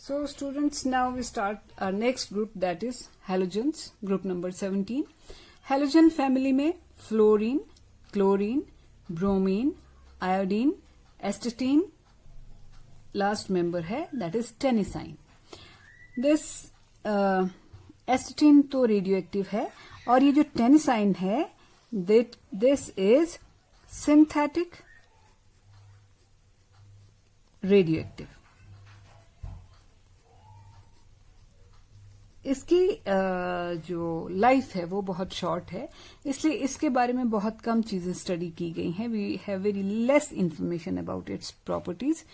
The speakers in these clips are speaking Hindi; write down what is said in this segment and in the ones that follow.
So students, now we start our next group, that is halogens, group number 17. Halogen family में fluorine, chlorine, bromine, iodine, astatine, last member है that is tennessine. This astatine तो radioactive है और ये जो tennessine है this is synthetic radioactive. इसकी जो लाइफ है वो बहुत शॉर्ट है, इसलिए इसके बारे में बहुत कम चीजें स्टडी की गई हैं. We have very less information about its properties,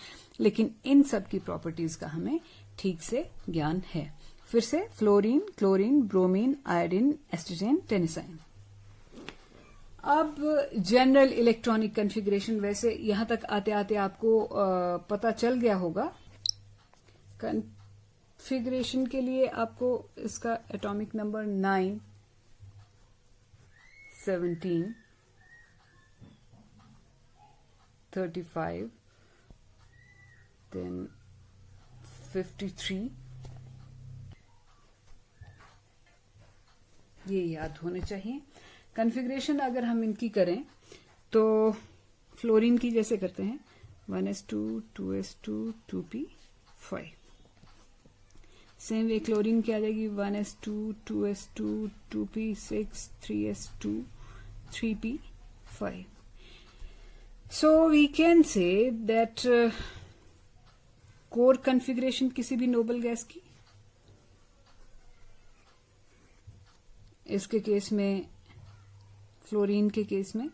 लेकिन इन सब की प्रॉपर्टीज का हमें ठीक से ज्ञान है. फिर से fluorine, chlorine, bromine, iodine, astatine, tennessine. अब जनरल इलेक्ट्रॉनिक कॉन्फ़िगरेशन, वैसे यहां तक आते आते आपको पता चल गया होगा. कॉन्फ़िगरेशन के लिए आपको इसका एटॉमिक नंबर 9, 17, 35, then 53 ये याद होने चाहिए. कॉन्फ़िगरेशन अगर हम इनकी करें तो फ्लोरीन की जैसे करते हैं 1s2 2s2 2p5. Same way chlorine की आ जाएगी 1s2 2s2 2p6 3s2 3p5. So we can say that core configuration किसी भी नोबल गैस की, इसके केस में फ्लोरीन के केस में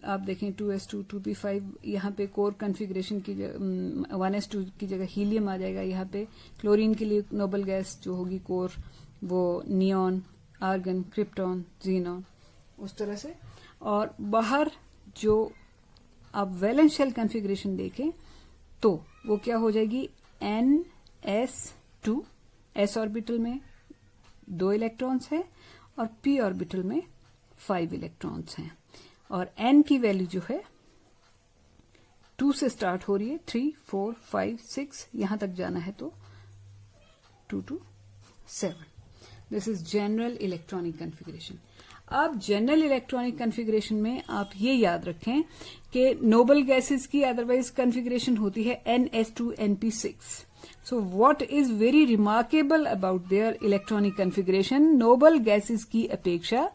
आप देखें 2s2 2p5, यहाँ पे कोर कॉन्फ़िगरेशन की 1s2 की जगह हीलियम आ जाएगा. यहाँ पे क्लोरीन के लिए नोबल गैस जो होगी कोर वो नियॉन, आर्गन, क्रिप्टॉन, जीनॉन, उस तरह से. और बाहर जो आप वैलेंस शेल कॉन्फ़िगरेशन देखें तो वो क्या हो जाएगी ns2, s ऑर्बिटल में 2 इलेक्ट्रॉन्स है और p ऑर्बिटल में 5 इलेक्ट्रॉन्स हैं. और n की वैल्यू जो है 2 से स्टार्ट हो रही है, 3 4 5 6 यहां तक जाना है तो 2 to 7. This is general electronic configuration. अब जनरल इलेक्ट्रॉनिक कॉन्फ़िगरेशन में आप ये याद रखें कि नोबल गैसेस की अदरवाइज कॉन्फ़िगरेशन होती है ns2np6. So what is very remarkable about their electronic configuration? Noble gases की अपेक्षा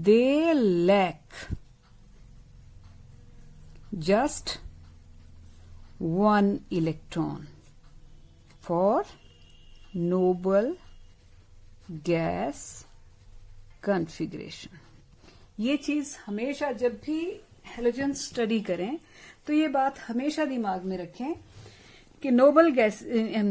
they lack just 1 electron for noble gas configuration. ये चीज हमेशा जब भी हेलोजन स्टडी करें तो ये बात हमेशा दिमाग में रखें कि नोबल गैस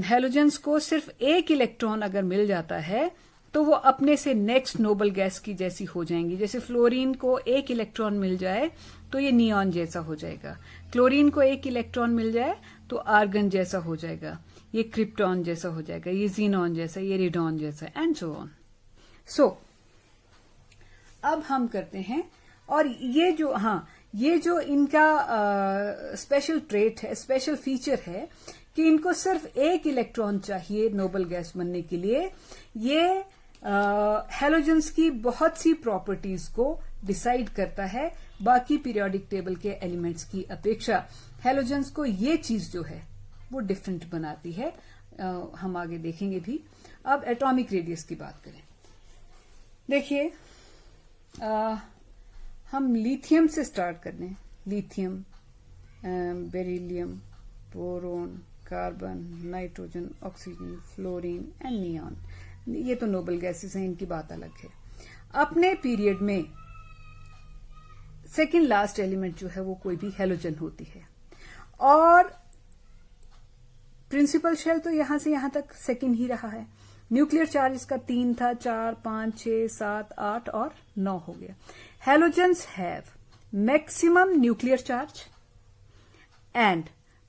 हेलोजेंस को सिर्फ 1 इलेक्ट्रॉन अगर मिल जाता है तो वो अपने से नेक्स्ट नोबल गैस की जैसी हो जाएंगी. जैसे फ्लोरीन को 1 इलेक्ट्रॉन मिल जाए तो ये नियॉन जैसा हो जाएगा, क्लोरीन को 1 इलेक्ट्रॉन मिल जाए तो आर्गन जैसा हो जाएगा, ये क्रिप्टॉन जैसा हो जाएगा, ये जीनॉन जैसा, ये रेडॉन जैसा, एंड सो ऑन. सो अब हम करते हैं, और ये जो इनका स्पेशल ट्रेट है, स्पेशल फीचर है कि इनको सिर्फ 1 इलेक्ट्रॉन चाहिए नोबल गैस बनने के लिए. ये हेलोजेंस की बहुत सी प्रॉपर्टीज को डिसाइड करता है बाकी पीरियोडिक टेबल के एलिमेंट्स की अपेक्षा. हेलोजेंस को ये चीज जो है वो डिफरेंट बनाती है, हम आगे देखेंगे भी. अब एटॉमिक रेडियस की बात करें. देखिए हम लिथियम से स्टार्ट कर लें. Lithium, beryllium, boron, carbon, nitrogen, oxygen, fluorine and neon. ये तो नोबल गैसेस हैं, इनकी बात अलग है. अपने पीरियड में सेकेंड लास्ट एलिमेंट जो है वो कोई भी हेलोजन होती है, और प्रिंसिपल शेल तो यहां से यहां तक सेकेंड ही रहा है. न्यूक्लियर चार्ज इसका 3 था, 4 5 6 7 8 और 9 हो गया. Halogens have maximum nuclear charge and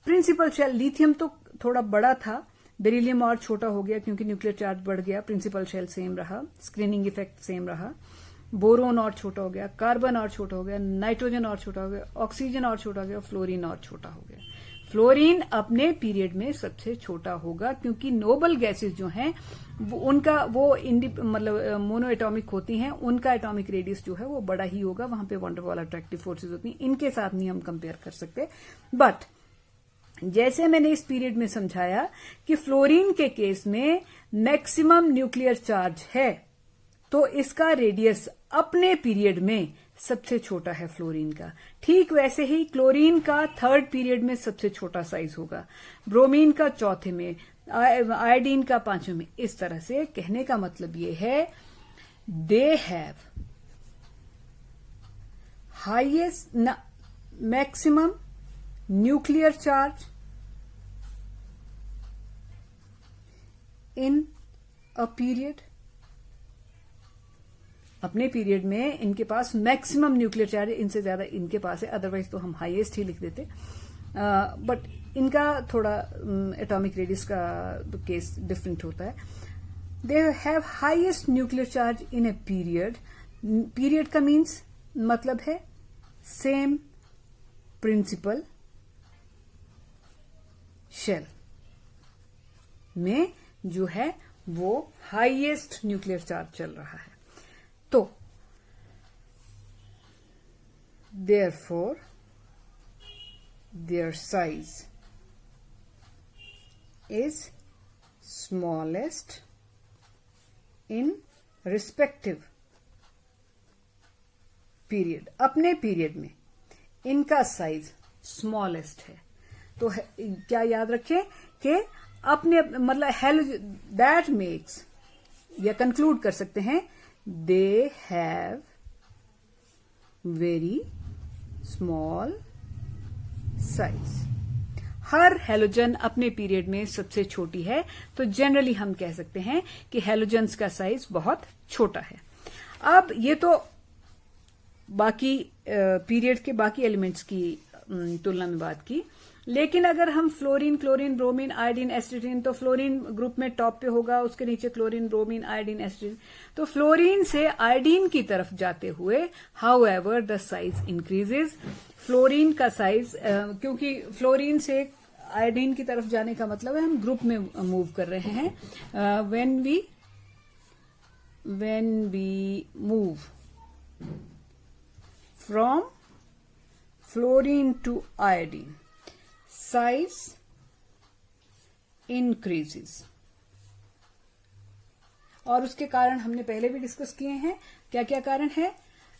principal shell. Lithium तो थोड़ा बड़ा था, बेरिलियम और छोटा हो गया क्योंकि न्यूक्लियर चार्ज बढ़ गया, प्रिंसिपल शेल सेम रहा, स्क्रीनिंग इफेक्ट सेम रहा. बोरोन और छोटा हो गया, कार्बन और छोटा हो गया, नाइट्रोजन और छोटा हो गया, ऑक्सीजन और छोटा हो गया, फ्लोरीन और छोटा हो गया. फ्लोरीन अपने पीरियड में सबसे छोटा होगा, क्योंकि नोबल गैसेस जो हैं उनका वो मतलब मोनो एटॉमिक होती हैं, उनका एटॉमिक रेडियस जो है वो बड़ा ही होगा, वहां पे वंडर वॉल अट्रैक्टिव फोर्सेज होती हैं, इनके साथ नहीं हम कंपेयर कर सकते। बट जैसे मैंने इस पीरियड में समझाया कि फ्लोरीन के केस में मैक्सिमम न्यूक्लियर चार्ज है, तो इसका रेडियस अपने पीरियड में सबसे छोटा है फ्लोरीन का। ठीक वैसे ही क्लोरीन का थर्ड पीरियड में सबसे छोटा साइज होगा, ब्रोमीन का चौथे में, आयोडीन का पांचवें में। इस तरह से कहने का मतलब ये है, they have highest maximum nuclear charge in a period. अपने पीरियड में इनके पास मैक्सिमम न्यूक्लियर चार्ज, इनसे ज्यादा इनके पास है, अदरवाइज तो हम हाईएस्ट ही लिख देते। बट इनका थोड़ा एटॉमिक रेडियस का केस डिफरेंट होता है। They have highest nuclear charge in a period. Period का मीन्स मतलब है सेम प्रिंसिपल शेल में जो है वो हाईएस्ट न्यूक्लियर चार्ज चल रहा है। तो therefore their size is smallest in respective period। अपने पीरियड में इनका साइज स्मॉलेस्ट है। तो क्या याद रखें कि अपने मतलब दैट मेक्स, या कंक्लूड कर सकते हैं, they have very small size। Her halogen अपने पीरियड में सबसे छोटी है, तो जनरली हम कह सकते हैं कि हैलोजन्स का साइज बहुत छोटा है। अब ये तो बाकी पीरियड के बाकी एलिमेंट्स की तुलना में बात की, लेकिन अगर हम फ्लोरीन, क्लोरीन, ब्रोमीन, आयोडीन, एसिटिन, तो फ्लोरीन ग्रुप में टॉप पे होगा, उसके नीचे क्लोरीन, ब्रोमीन, आयोडीन, एसिटिन। तो फ्लोरीन से आयोडीन की तरफ जाते हुए however the size increases. Fluorine का साइज, क्योंकि फ्लोरीन से आयोडीन की तरफ जाने का मतलब है हम ग्रुप में मूव कर रहे हैं। When we move from fluorine to iodine, size increases. और उसके कारण हमने पहले भी डिस्कस किए हैं। क्या क्या कारण है?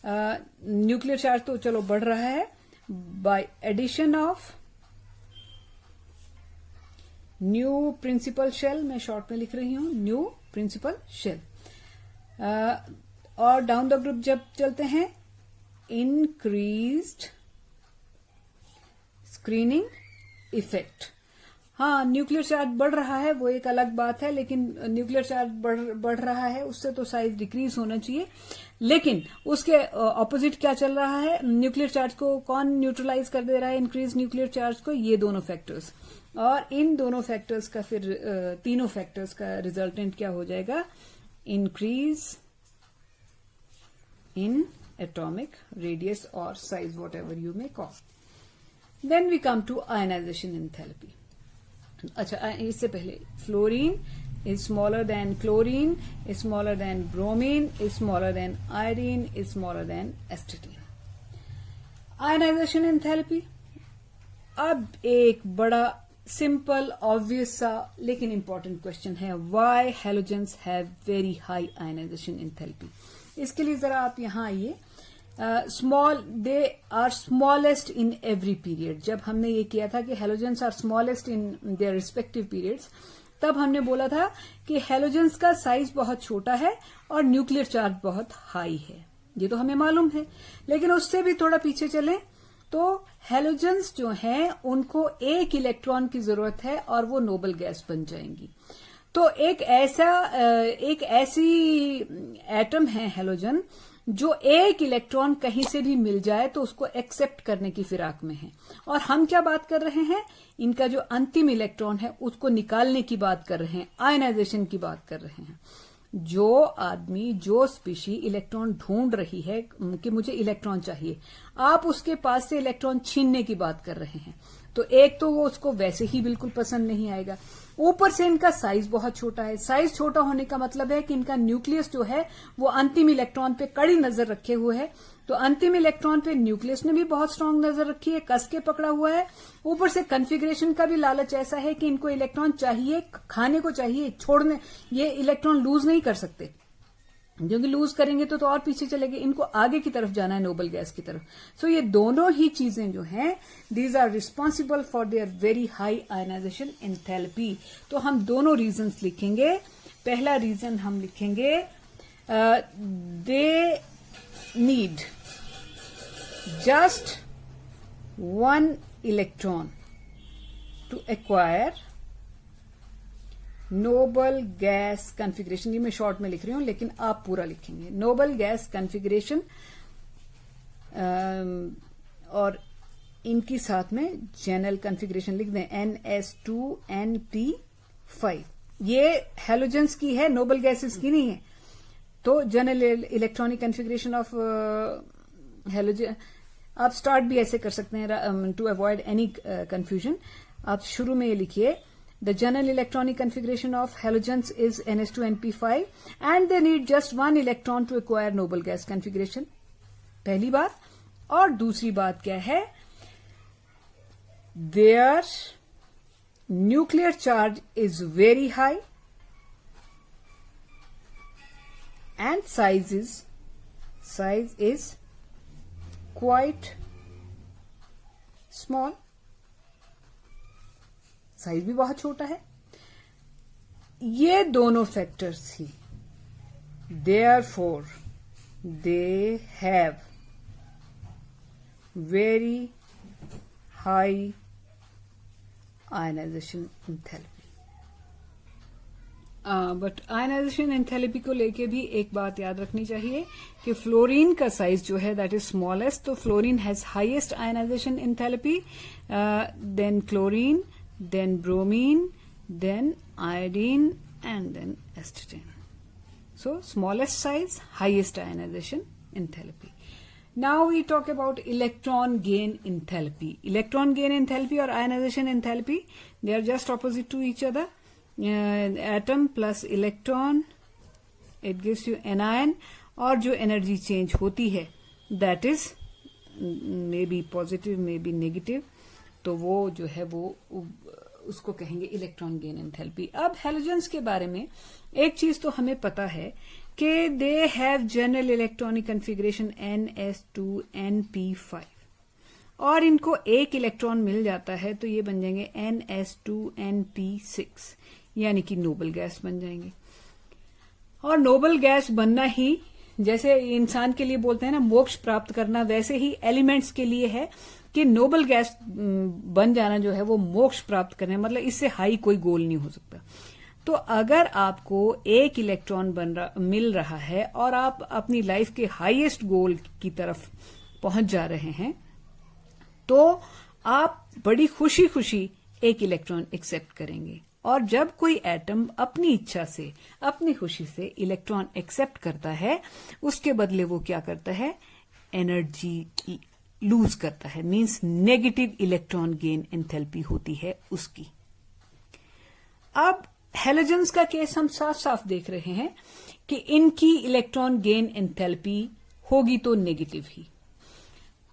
न्यूक्लियर चार्ज तो चलो बढ़ रहा है by addition of new principal shell, मैं शॉर्ट में लिख रही हूं, न्यू प्रिंसिपल शेल। और डाउन द ग्रुप जब चलते हैं, इंक्रीज्ड स्क्रीनिंग इफेक्ट। हाँ, न्यूक्लियर चार्ज बढ़ रहा है वो एक अलग बात है, लेकिन न्यूक्लियर चार्ज बढ़ रहा है उससे तो साइज डिक्रीज होना चाहिए। लेकिन उसके ऑपोजिट क्या चल रहा है? न्यूक्लियर चार्ज को कौन न्यूट्रलाइज कर दे रहा है? इंक्रीज न्यूक्लियर चार्ज को, ये दोनों फैक्टर्स। और इन दोनों फैक्टर्स का फिर तीनों फैक्टर्स का रिजल्टेंट क्या हो जाएगा? इंक्रीज इन एटॉमिक रेडियस और size, whatever you may call. Then we come to ionisation enthalpy. अच्छा, इससे पहले fluorine is smaller than chlorine, is smaller than bromine, is smaller than iodine, is smaller than acetylene। Ionisation enthalpy. अब एक बड़ा सिंपल ऑब्वियस सा लेकिन इंपॉर्टेंट क्वेश्चन है, why halogens have very high ionisation enthalpy. इसके लिए जरा आप यहां आइए। They are smallest in every period. जब हमने ये किया था कि halogens are smallest in their respective periods, तब हमने बोला था कि हैलोजेंस का साइज बहुत छोटा है और न्यूक्लियर चार्ज बहुत हाई है। ये तो हमें मालूम है, लेकिन उससे भी थोड़ा पीछे चलें तो हैलोजेंस जो हैं उनको एक इलेक्ट्रॉन की जरूरत है और वो नोबल गैस बन जाएंगी। तो एक ऐसी एटम है हैलोजन जो एक इलेक्ट्रॉन कहीं से भी मिल जाए तो उसको एक्सेप्ट करने की फिराक में है। और हम क्या बात कर रहे हैं? इनका जो अंतिम इलेक्ट्रॉन है उसको निकालने की बात कर रहे हैं, आयनाइजेशन की बात कर रहे हैं। जो आदमी, जो स्पीशी इलेक्ट्रॉन ढूंढ रही है कि मुझे इलेक्ट्रॉन चाहिए, आप उसके पास से इलेक्ट्रॉन छीनने की बात कर रहे हैं। तो एक तो वो उसको वैसे ही बिल्कुल पसंद नहीं आएगा, ऊपर से इनका साइज बहुत छोटा है। साइज छोटा होने का मतलब है कि इनका न्यूक्लियस जो है वो अंतिम इलेक्ट्रॉन पे कड़ी नजर रखे हुए है। तो अंतिम इलेक्ट्रॉन पे न्यूक्लियस ने भी बहुत स्ट्रांग नजर रखी है, कस के पकड़ा हुआ है। ऊपर से कॉन्फ़िगरेशन का भी लालच ऐसा है कि इनको इलेक्ट्रॉन चाहिए, खाने को चाहिए, छोड़ने ये इलेक्ट्रॉन लूज नहीं कर सकते, क्योंकि लूज करेंगे तो और पीछे चलेंगे। इनको आगे की तरफ जाना है, नोबल गैस की तरफ। सो ये दोनों ही चीजें जो हैं, these are responsible for their very high ionisation enthalpy. तो हम दोनों रीजंस लिखेंगे। पहला रीजन हम लिखेंगे they need just one electron to acquire noble gas configuration. ये मैं शॉर्ट में लिख रही हूं, लेकिन आप पूरा लिखेंगे। नोबल गैस कॉन्फ़िगरेशन और इनकी साथ में जनरल कॉन्फ़िगरेशन लिख दें, NS2NP5। ये हैलोजेंस की है, नोबल गैसेस की नहीं है। तो general electronic configuration of halogen, आप स्टार्ट भी ऐसे कर सकते हैं टू अवॉइड एनी कंफ्यूजन। आप शुरू में ये लिखिए, the general electronic configuration of halogens is NS2NP5 and they need just one electron to acquire noble gas configuration। पहली बात। और दूसरी बात क्या है, their nuclear charge is very high and size is quite small। Size भी बहुत छोटा है। ये दोनों फैक्टर्स ही, therefore they have very high ionisation enthalpy. But ionisation enthalpy को लेके भी एक बात याद रखनी चाहिए कि फ्लोरीन का साइज जो है दैट इज स्मॉलेस्ट। तो fluorine has highest ionisation enthalpy, then chlorine, then bromine, then iodine, and then acetylene. So smallest size, highest ionization enthalpy. Now we talk about electron gain enthalpy. Electron gain enthalpy or ionization enthalpy, they are just opposite to each other. Atom plus electron, it gives you anion, और जो energy change होती है that is maybe positive, maybe negative, तो वो जो है वो उसको कहेंगे इलेक्ट्रॉन गेन एंथैल्पी। अब हैलोजेंस के बारे में एक चीज तो हमें पता है कि they have general electronic configuration NS2NP5 और इनको एक इलेक्ट्रॉन मिल जाता है तो ये बन जाएंगे NS2NP6, यानी कि नोबल गैस बन जाएंगे। और नोबल गैस बनना ही जैसे इंसान के लिए बोलते हैं ना मोक्ष प्राप्त करना, वैसे ही एलिमेंट्स के लिए है कि नोबल गैस बन जाना जो है वो मोक्ष प्राप्त करना है। मतलब इससे हाई कोई गोल नहीं हो सकता। तो अगर आपको एक इलेक्ट्रॉन मिल रहा है और आप अपनी लाइफ के हाईएस्ट गोल की तरफ पहुंच जा रहे हैं, तो आप बड़ी खुशी खुशी एक इलेक्ट्रॉन एक्सेप्ट करेंगे। और जब कोई एटम अपनी इच्छा से, अपनी खुशी से इलेक्ट्रॉन एक्सेप्ट करता है, उसके बदले वो क्या करता है, एनर्जी लूज करता है, means negative electron gain enthalpy होती है उसकी। अब हैलोजेंस का केस हम साफ साफ देख रहे हैं कि इनकी इलेक्ट्रॉन गेन एंथैल्पी होगी तो नेगेटिव ही।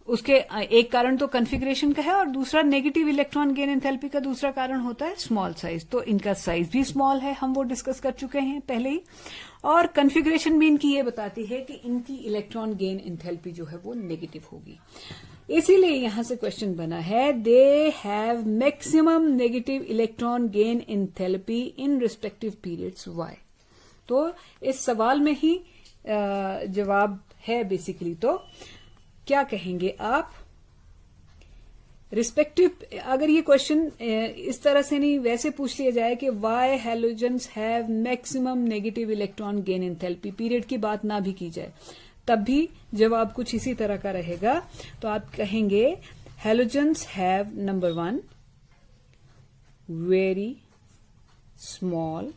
उसके एक कारण तो कॉन्फ़िगरेशन का है और दूसरा नेगेटिव इलेक्ट्रॉन गेन एंथैल्पी का दूसरा कारण होता है स्मॉल साइज। तो इनका साइज भी स्मॉल है, हम वो डिस्कस कर चुके हैं पहले ही। और कॉन्फ़िगरेशन भी इनकी ये बताती है कि इनकी इलेक्ट्रॉन गेन एंथैल्पी जो है वो नेगेटिव होगी। इसीलिए यहां से क्वेश्चन बना है, they have maximum negative electron gain enthalpy in respective periods why. तो इस सवाल में ही जवाब है बेसिकली। तो क्या कहेंगे आप, रिस्पेक्टिव, अगर ये क्वेश्चन इस तरह से नहीं वैसे पूछ लिया जाए कि why halogens have maximum negative electron gain enthalpy, period की बात ना भी की जाए, तब भी जवाब कुछ इसी तरह का रहेगा। तो आप कहेंगे halogens have number 1 very small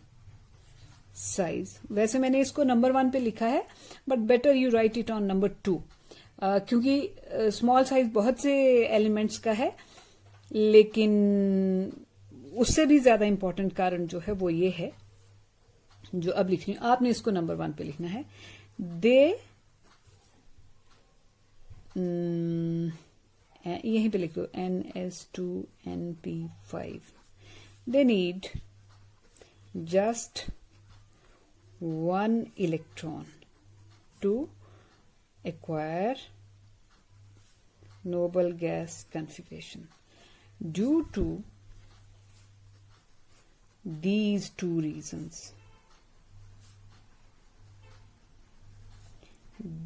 size. वैसे मैंने इसको नंबर 1 पे लिखा है, but better you right it on number 2, क्योंकि स्मॉल साइज बहुत से एलिमेंट्स का है लेकिन उससे भी ज्यादा इंपॉर्टेंट कारण जो है वो ये है, जो अब लिख रही हूं, आपने इसको नंबर 1 पे लिखना है। दे यहीं पे लिख दो NS2NP5। They need just one electron to acquire noble gas configuration. Due to these two reasons,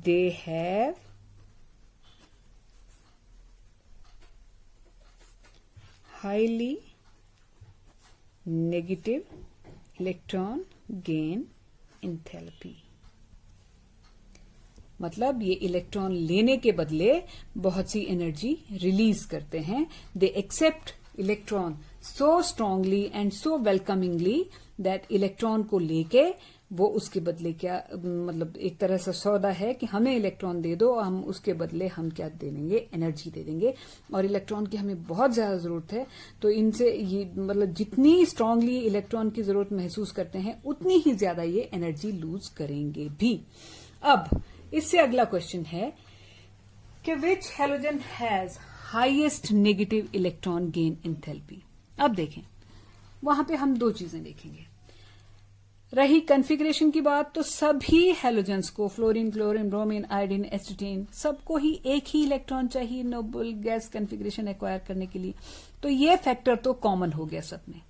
they have highly negative electron gain enthalpy. मतलब ये इलेक्ट्रॉन लेने के बदले बहुत सी एनर्जी रिलीज करते हैं। They accept electron so strongly and so welcomingly that electron को लेके वो उसके बदले क्या, मतलब एक तरह से सौदा है कि हमें इलेक्ट्रॉन दे दो, हम उसके बदले हम क्या दे देंगे, एनर्जी दे देंगे। और इलेक्ट्रॉन की हमें बहुत ज्यादा जरूरत है, तो इनसे ये मतलब जितनी स्ट्रांगली इलेक्ट्रॉन की जरूरत महसूस करते हैं उतनी ही ज्यादा ये एनर्जी लूज करेंगे भी। अब इससे अगला क्वेश्चन है कि which halogen has highest negative electron gain enthalpy. अब देखें, वहां पे हम दो चीजें देखेंगे। रही कॉन्फ़िगरेशन की बात, तो सभी हैलोजेंस को, फ्लोरीन, क्लोरीन, ब्रोमीन, आयोडीन, एस्टेटीन, सबको ही एक ही इलेक्ट्रॉन चाहिए नोबल गैस कॉन्फ़िगरेशन एक्वायर करने के लिए। तो ये फैक्टर तो कॉमन हो गया सब में।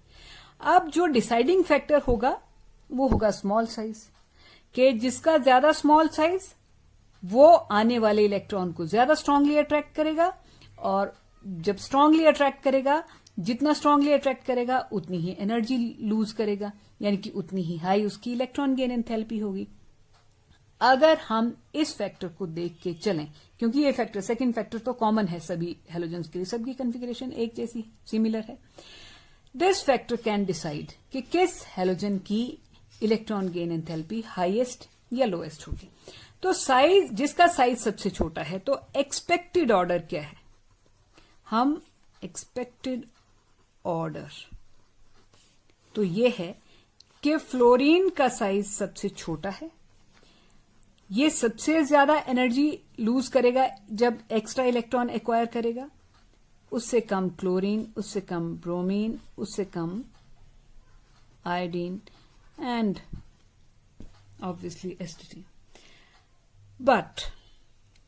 अब जो डिसाइडिंग फैक्टर होगा वो होगा स्मॉल साइज, कि जिसका ज्यादा स्मॉल साइज वो आने वाले इलेक्ट्रॉन को ज्यादा स्ट्रांगली अट्रैक्ट करेगा, और जब स्ट्रांगली अट्रैक्ट करेगा, जितना स्ट्रांगली अट्रैक्ट करेगा उतनी ही एनर्जी लूज करेगा, यानी कि उतनी ही हाई उसकी इलेक्ट्रॉन गेन एंथैल्पी होगी। अगर हम इस फैक्टर को देख के चलें, क्योंकि ये फैक्टर, सेकंड फैक्टर तो कॉमन है सभी हैलोजेंस के लिए, सबकी कॉन्फ़िगरेशन एक जैसी सिमिलर है। दिस फैक्टर कैन डिसाइड कि किस हैलोजन की इलेक्ट्रॉन गेन एंथैल्पी हाईएस्ट या लोएस्ट होगी। तो साइज, जिसका साइज सबसे छोटा है, तो एक्सपेक्टेड ऑर्डर क्या है, हम एक्सपेक्टेड ऑर्डर तो ये है कि फ्लोरीन का साइज सबसे छोटा है, ये सबसे ज्यादा एनर्जी लूज करेगा जब एक्स्ट्रा इलेक्ट्रॉन एक्वायर करेगा, उससे कम क्लोरीन, उससे कम ब्रोमीन, उससे कम iodine and obviously astatine. But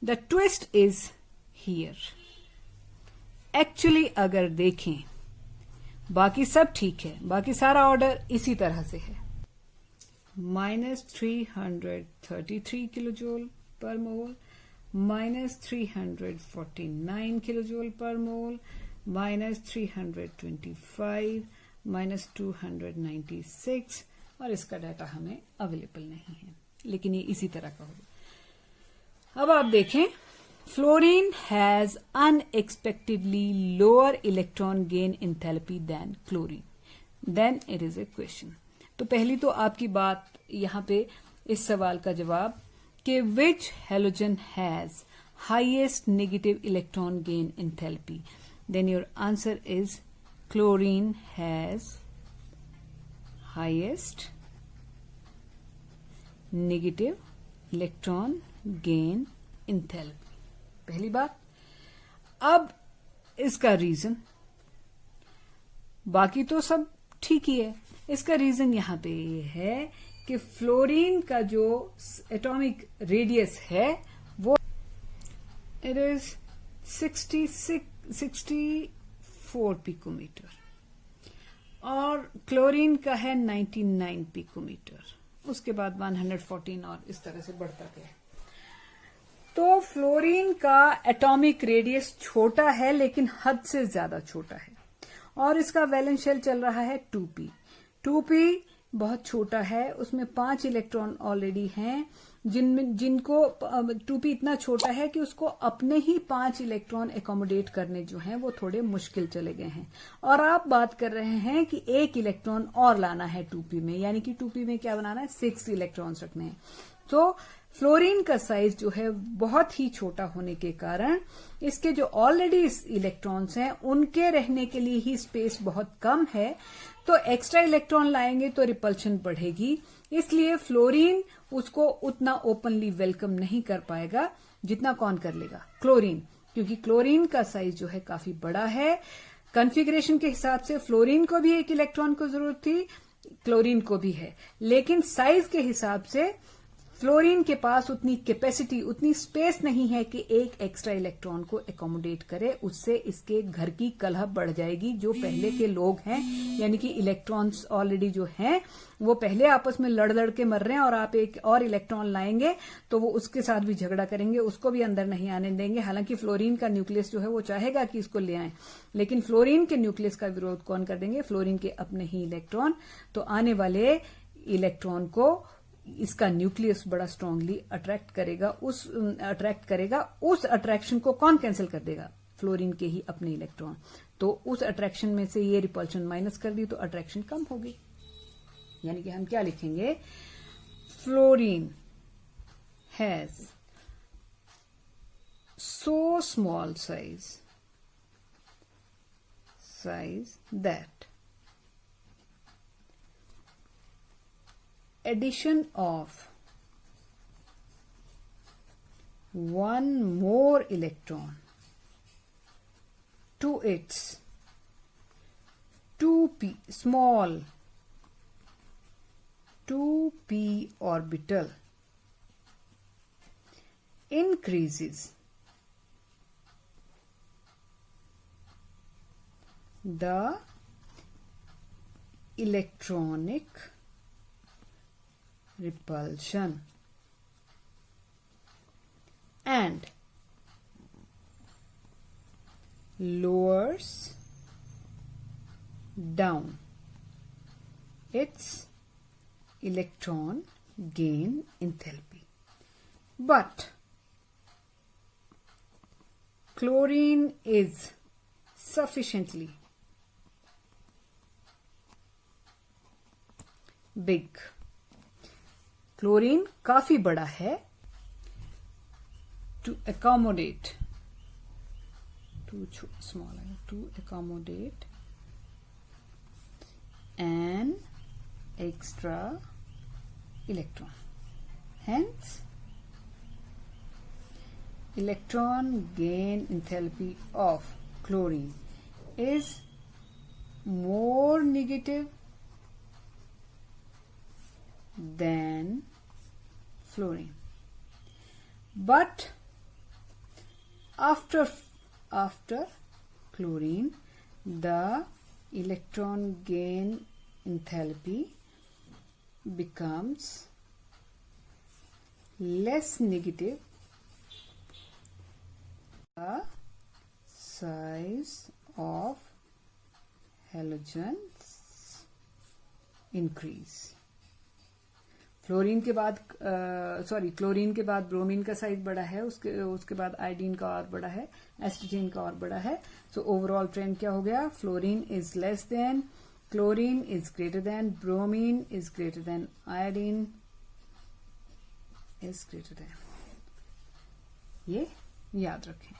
the twist is here. Actually अगर देखें, बाकी सब ठीक है, बाकी सारा ऑर्डर इसी तरह से है। -333 किलोजूल पर मोल, -349 किलोजूल पर मोल, -325, -296, और इसका डाटा हमें अवेलेबल नहीं है, लेकिन ये इसी तरह का होगा। अब आप देखें, fluorine has unexpectedly lower electron gain enthalpy than chlorine. Then it is a question. तो पहली तो आपकी बात यहां पे इस सवाल का जवाब कि which halogen has highest negative electron gain enthalpy? Then your answer is chlorine has highest negative electron gain enthalpy. पहली बात। अब इसका रीजन, बाकी तो सब ठीक ही है, इसका रीजन यहां पे ये है कि फ्लोरीन का जो एटॉमिक रेडियस है वो इट इज 64 पिकोमीटर और क्लोरीन का है 99 पिकोमीटर, उसके बाद 114 और इस तरह से बढ़ता गया। तो फ्लोरीन का एटॉमिक रेडियस छोटा है, लेकिन हद से ज्यादा छोटा है, और इसका वैलेंस शेल चल रहा है 2p। 2p बहुत छोटा है, उसमें 5 इलेक्ट्रॉन ऑलरेडी हैं, जिनको 2p इतना छोटा है कि उसको अपने ही 5 इलेक्ट्रॉन एकोमोडेट करने जो हैं वो थोड़े मुश्किल चले गए हैं। और आप बात कर रहे हैं कि 1 इलेक्ट्रॉन और लाना है 2p में, यानी कि 2p में क्या बनाना है, 6 इलेक्ट्रॉन्स रखने हैं। तो फ्लोरीन का साइज जो है बहुत ही छोटा होने के कारण इसके जो ऑलरेडी इलेक्ट्रॉन्स हैं उनके रहने के लिए ही स्पेस बहुत कम है, तो एक्स्ट्रा इलेक्ट्रॉन लाएंगे तो रिपल्शन बढ़ेगी, इसलिए फ्लोरीन उसको उतना ओपनली वेलकम नहीं कर पाएगा जितना कौन कर लेगा, क्लोरीन, क्योंकि क्लोरीन का साइज जो है काफी बड़ा है। कॉन्फ़िगरेशन के हिसाब से फ्लोरीन को भी एक इलेक्ट्रॉन को जरूरत थी, क्लोरीन को भी है, लेकिन साइज के हिसाब से फ्लोरीन के पास उतनी कैपेसिटी, उतनी स्पेस नहीं है कि एक एक्स्ट्रा इलेक्ट्रॉन को एकोमोडेट करे, उससे इसके घर की कलह बढ़ जाएगी। जो पहले के लोग हैं, यानी कि इलेक्ट्रॉन्स ऑलरेडी जो हैं वो पहले आपस में लड़ लड़ के मर रहे हैं, और आप एक और इलेक्ट्रॉन लाएंगे तो वो उसके साथ भी झगड़ा करेंगे, उसको भी अंदर नहीं आने देंगे। हालांकि फ्लोरीन का न्यूक्लियस जो है वो चाहेगा कि इसको ले आए, लेकिन फ्लोरीन के न्यूक्लियस का विरोध कौन कर देंगे, फ्लोरीन के अपने ही इलेक्ट्रॉन। तो आने वाले इलेक्ट्रॉन को इसका न्यूक्लियस बड़ा स्ट्रांगली अट्रैक्ट करेगा, उस अट्रैक्शन को कौन कैंसिल कर देगा, फ्लोरीन के ही अपने इलेक्ट्रॉन। तो उस अट्रैक्शन में से ये रिपल्शन माइनस कर दी तो अट्रैक्शन कम होगी, यानी कि हम क्या लिखेंगे, fluorine has so small size that addition of one more electron to its 2p small 2p orbital increases the electronic repulsion and lowers down its electron gain enthalpy. But chlorine is sufficiently big, chlorine काफी बड़ा है, to accommodate an extra electron. Hence, electron gain enthalpy of chlorine is more negative than fluorine. But after chlorine, the electron gain enthalpy becomes less negative. The size of halogens increase. Chlorine के बाद क्लोरीन के बाद ब्रोमीन का साइज बड़ा है, उसके बाद आयोडीन का और बड़ा है, एस्ट्रोजन का और बड़ा है। सो ओवरऑल ट्रेंड क्या हो गया, fluorine is less than, chlorine is greater than, bromine is greater than, iodine is greater than. ये याद रखें।